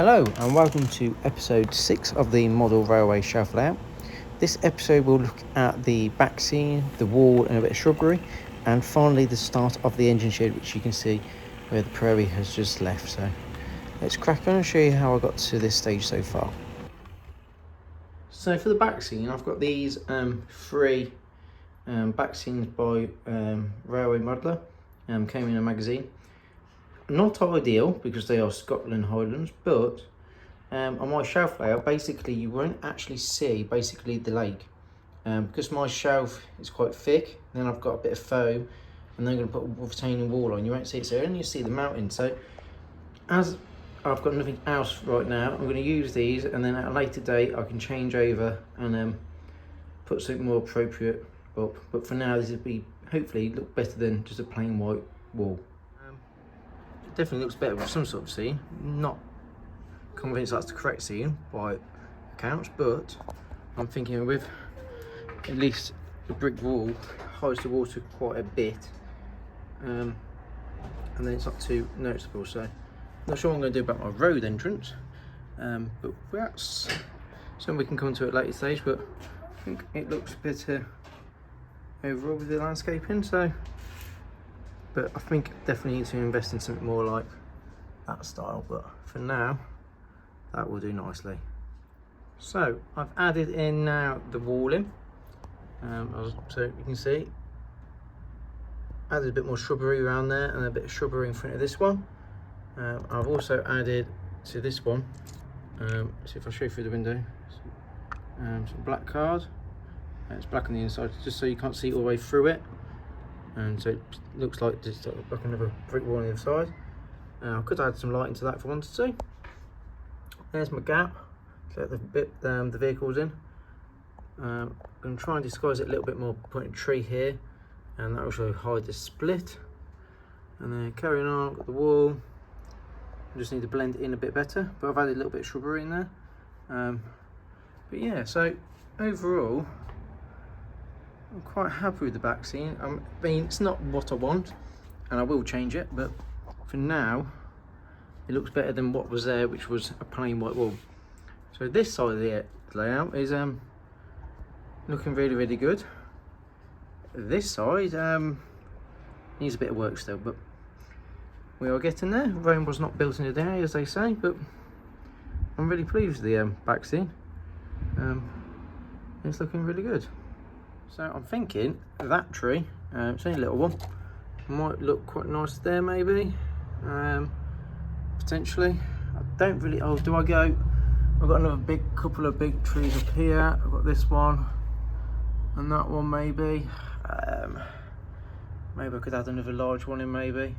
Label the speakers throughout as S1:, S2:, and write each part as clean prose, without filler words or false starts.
S1: Hello and welcome to episode 6 of the model railway shelf layout. This episode will look at the back scene, the wall and a bit of shrubbery, and finally the start of the engine shed, which you can see where the Prairie has just left. So let's crack on and show you how I got to this stage so far. So for the back scene, I've got these three back scenes by Railway Modeller, came in a magazine. Not ideal because they are Scotland Highlands, but on my shelf layout, basically you won't actually see basically the lake because my shelf is quite thick. Then I've got a bit of foam, and then I'm going to put a retaining wall on. You won't see it, so only you see the mountain. So as I've got nothing else right now, I'm going to use these, and then at a later date I can change over and put something more appropriate up. But for now, this will be hopefully look better than just a plain white wall. Definitely looks better with some sort of scene. Not convinced that's the correct scene by accounts, but I'm thinking with at least the brick wall hides the water quite a bit, and then it's not too noticeable. So not sure what I'm going to do about my road entrance, but that's something we can come to at a later stage. But I think it looks better overall with the landscaping. So. But I think definitely need to invest in something more like that style, but for now that will do nicely. So I've added in now the walling, so you can see added a bit more shrubbery around there and a bit of shrubbery in front of this one. I've also added to this one, see if I show you through the window, some black card. It's black on the inside just so you can't see all the way through it. And so it looks like just like another brick wall on the other side. I could add some lighting to that if I wanted to. There's my gap, so the bit the vehicle's in. I'm going to try and disguise it a little bit more, putting a tree here, and that will also hide the split. And then carrying on, got the wall. I just need to blend it in a bit better, but I've added a little bit of shrubbery in there. But yeah, so overall, I'm quite happy with the back scene. I mean, it's not what I want, and I will change it, but for now, it looks better than what was there, which was a plain white wall. So this side of the layout is looking really, really good. This side needs a bit of work still, but we are getting there. Rome was not built in a day, as they say, but I'm really pleased with the back scene. It's looking really good. So I'm thinking that tree, it's only a little one, might look quite nice there maybe, potentially. I don't really, oh do I go, I've got another couple of big trees up here. I've got this one and that one maybe. Maybe I could add another large one in maybe.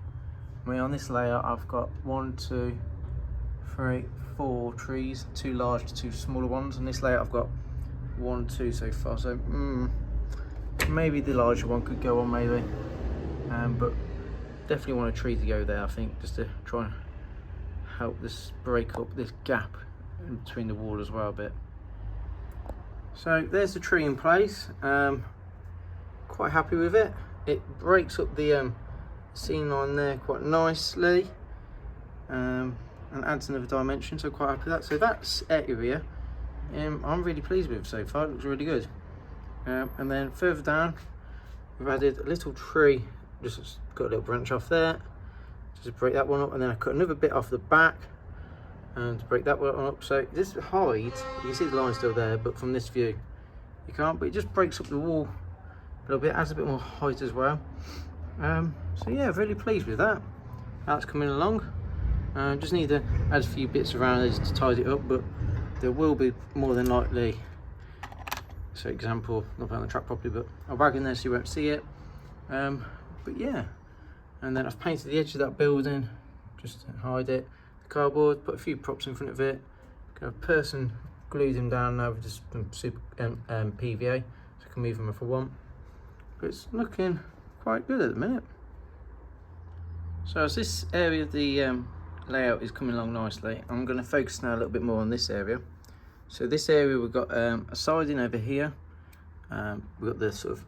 S1: I mean, on this layout I've got 1, 2, 3, 4 trees, 2 large, 2 smaller ones. On this layout I've got 1, 2 so far, so maybe the larger one could go on maybe, but definitely want a tree to go there, I think, just to try and help this break up this gap in between the wall as well a bit. So there's the tree in place. Quite happy with it. It breaks up the scene line there quite nicely, and adds another dimension, so quite happy with that. So that's area I'm really pleased with so far. It looks really good. And then further down, we've added a little tree, just got a little branch off there, just to break that one up, and then I cut another bit off the back and to break that one up. So this hides, you can see the line still there, but from this view you can't, but it just breaks up the wall a little bit, adds a bit more height as well. So yeah, really pleased with that. That's coming along. Just need to add a few bits around it to tidy it up, but there will be more than likely, so example, not on the track properly, but I'll bag in there so you won't see it. But yeah, and then I've painted the edge of that building just to hide it. The cardboard, put a few props in front of it. Got a person glued them down now with just some super PVA, so I can move them if I want. But it's looking quite good at the minute. So as this area of the layout is coming along nicely, I'm going to focus now a little bit more on this area. So this area, we've got a siding over here. We've got the sort of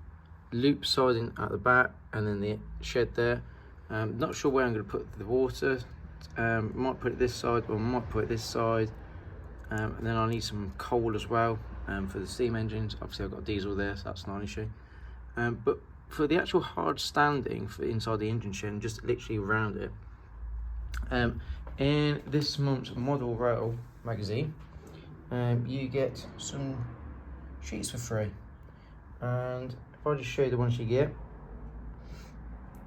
S1: loop siding at the back, and then the shed there. Not sure where I'm going to put the water Might put it this side, or might put it this side. And then I need some coal as well for the steam engines. Obviously I've got diesel there, so that's not an issue. But for the actual hard standing for inside the engine shed, just literally around it, in this month's Model Rail magazine, you get some sheets for free. And if I just show you the ones you get,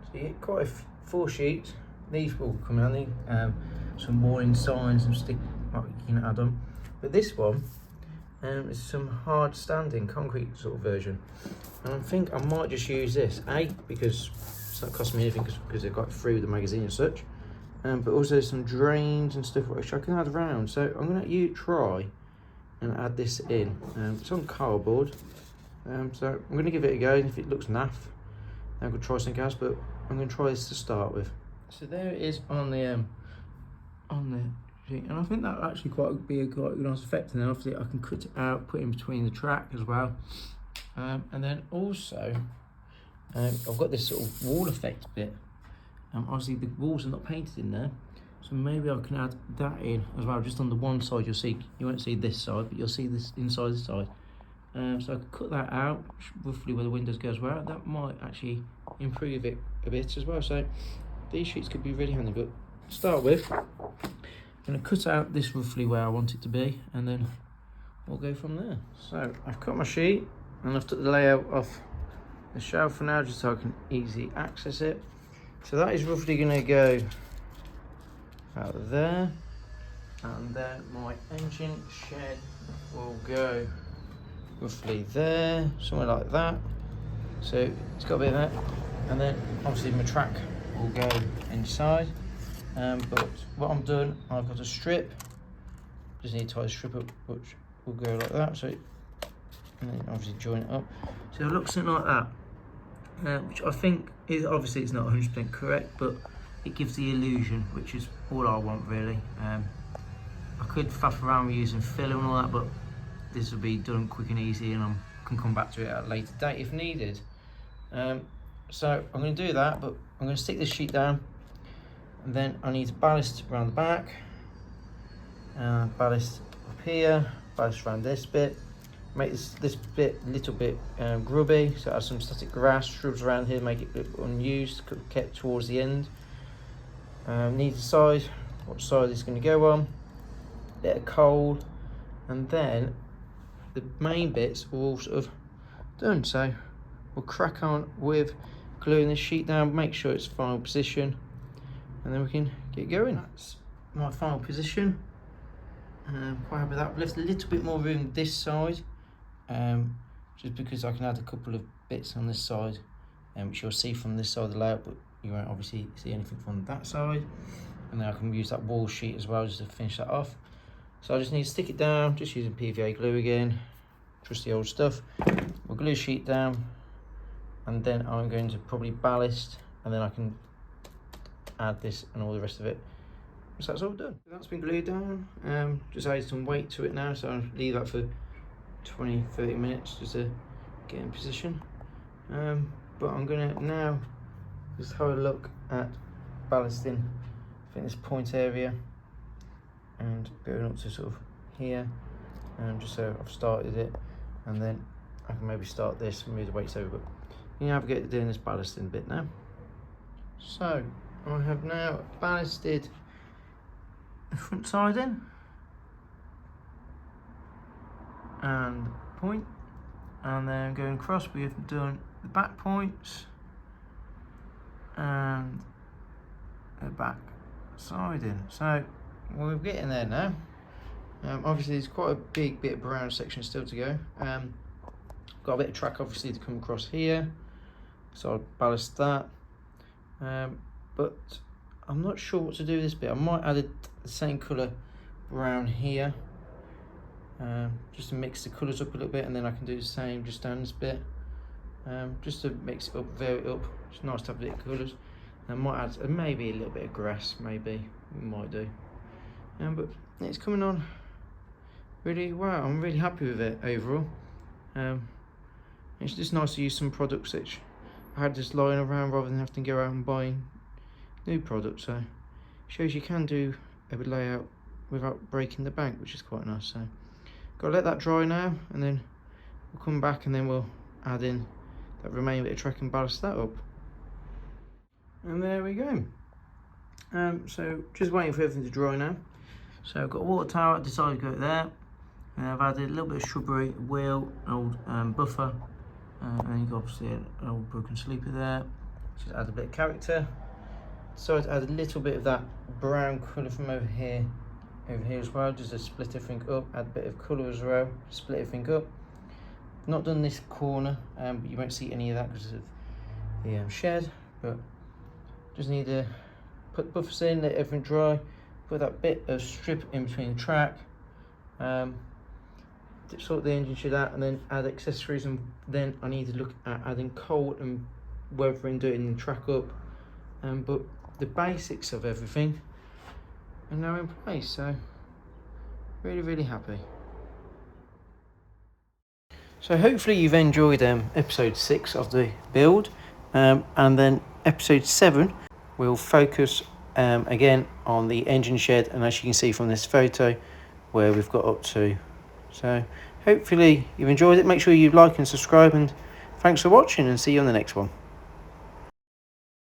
S1: so you get quite 4 sheets. These will come handy. Some warning signs and stick you can add on. But this one is some hard standing concrete sort of version. And I think I might just use this, because it's not costing me anything because it got through the magazine and such. But also some drains and stuff which I can add around. So I'm going to try and add this in. It's on cardboard. So I'm going to give it a go, and if it looks naff, then I could try something else, but I'm going to try this to start with. So there it is on the sheet, and I think that will actually be a quite nice effect. And then obviously I can cut it out, put it in between the track as well. And then also I've got this sort of wall effect bit. Obviously the walls are not painted in there, so maybe I can add that in as well. Just on the one side, you won't see this side, but you'll see this inside this side. So I could cut that out roughly where the windows go as well. That might actually improve it a bit as well. So these sheets could be really handy. But to start with, I'm going to cut out this roughly where I want it to be, and then we'll go from there. So I've cut my sheet, and I've took the layout off the shelf for now, just so I can easily access it. So that is roughly going to go out there, and then my engine shed will go roughly there, somewhere like that. So it's got a bit of that, and then obviously my track will go inside. But what I'm doing, I've got a strip, just need to tie the strip up, which will go like that. So, and then obviously join it up. So it looks something like that, which I think is, obviously it's not 100% correct, but it gives the illusion, which is all I want really. I could faff around with using filler and all that, but this will be done quick and easy, and I can come back to it at a later date if needed. So I'm going to do that, but I'm going to stick this sheet down, and then I need to ballast around the back, ballast up here, ballast around this bit, make this bit a little bit grubby, so add some static grass, shrubs around here, make it unused, kept towards the end. Need to decide what side it's going to go on, bit of coal, and then the main bits are all sort of done. So we'll crack on with gluing this sheet down, make sure it's final position, and then we can get going. That's my final position. Quite happy with that. Left a little bit more room this side, just because I can add a couple of bits on this side, which you'll see from this side of the layout, but you won't obviously see anything from that side. And then I can use that wall sheet as well just to finish that off. So I just need to stick it down, just using PVA glue again, trusty old stuff. We'll glue sheet down, and then I'm going to probably ballast, and then I can add this and all the rest of it. So that's all done. That's been glued down. Just added some weight to it now, so I'll leave that for 20-30 minutes just to get in position. But I'm gonna now just have a look at ballasting, I think this point area, and going up to sort of here, just so I've started it, and then I can maybe start this and move the weights over. But you navigate doing this ballasting bit now. So I have now ballasted the front side in and point, and then going across we have done the back points and the back side in. So we're getting there now. Obviously there's quite a big bit of brown section still to go. Got a bit of track obviously to come across here, so I'll ballast that. But I'm not sure what to do with this bit. I might add the same colour brown here, just to mix the colours up a little bit, and then I can do the same just down this bit, just to mix it up, vary it up. It's nice to have a bit of colours. I might add maybe a little bit of grass, maybe we might do. But it's coming on really well. I'm really happy with it overall. It's just nice to use some products which I had just lying around rather than having to go out and buying new products. So shows you can do a layout without breaking the bank, which is quite nice. So got to let that dry now, and then we'll come back and then we'll add in that remaining bit of track and ballast that up. And there we go. So just waiting for everything to dry now. So I've got a water tower, I decided to go there. And I've added a little bit of shrubbery, wheel, an old buffer, and then you've got obviously an old broken sleeper there. Just add a bit of character. Decided to add a little bit of that brown colour from over here as well, just to split everything up. Add a bit of colour as well, split everything up. Not done this corner, but you won't see any of that because of the shed. But just need to put buffers in, let everything dry, put that bit of strip in between the track, sort the engine shed out, and then add accessories. And then I need to look at adding cold and weathering, doing the track up. But the basics of everything are now in place, so really happy. So hopefully you've enjoyed episode 6 of the build, and then episode 7 will focus again on the engine shed, and as you can see from this photo where we've got up to. So hopefully you've enjoyed it. Make sure you like and subscribe, and thanks for watching, and see you on the next one.